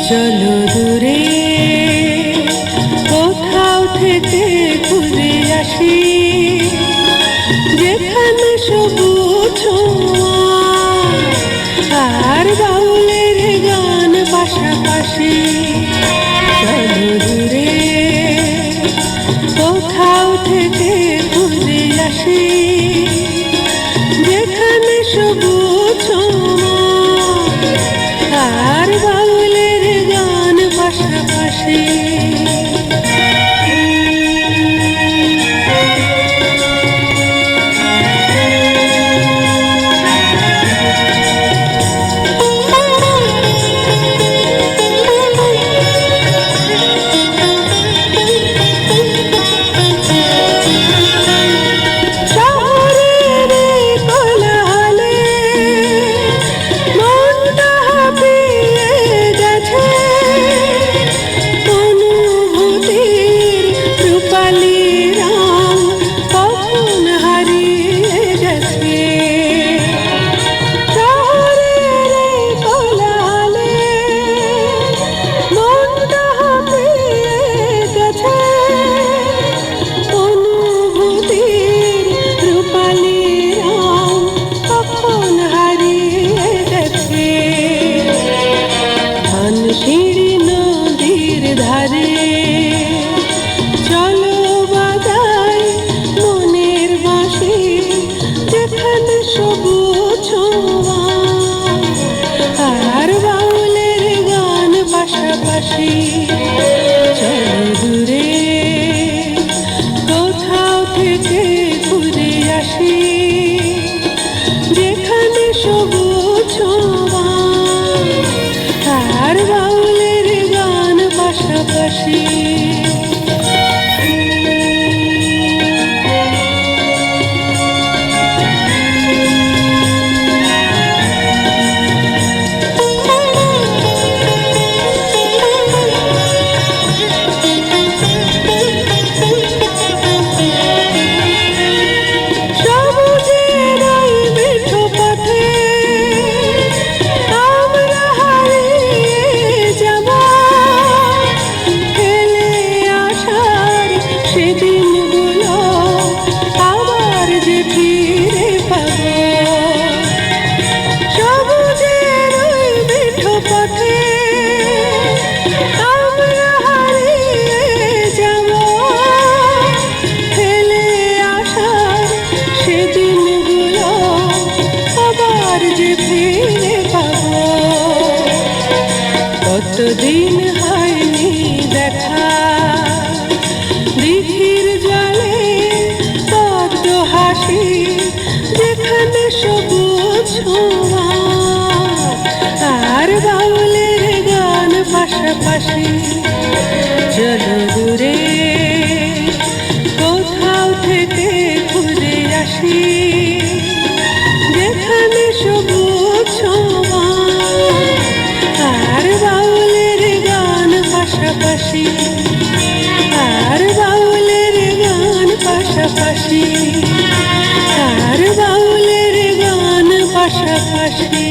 চলো দূরে কোথাও থেকে ঘুরে আসি, যেখানে সবুজ আর বাউলের গান পাশাপাশি। চলো দূরে কোথাও থেকে ঘুরে আসি, যেখানে সবুজ আর বাউলের গান পাশাপাশি। সিঁড়ি নদীর ধারে চলো বাজাই মনের বাঁশি, যেখানে সবুজ আর বাউলের গান পাশাপাশি। চলো দূরে কোথাও থেকে ঘুরে আসি, যেখানে সবুজ আর বাউলের গান পাশাপাশি। কতদিন হয়নি দেখা, দিঘির জলে পদ্ম হাসি, যেখানে সবুজ আর বাউলের গান পাশাপাশি। চলো দূরে কোথাও থেকে ঘুরে আসি, যেখানে সবুজ আর বাউলের গান পাশাপাশি, আর বাউলের গান পাশাপাশি, আর বাউলের গান পাশাপাশি।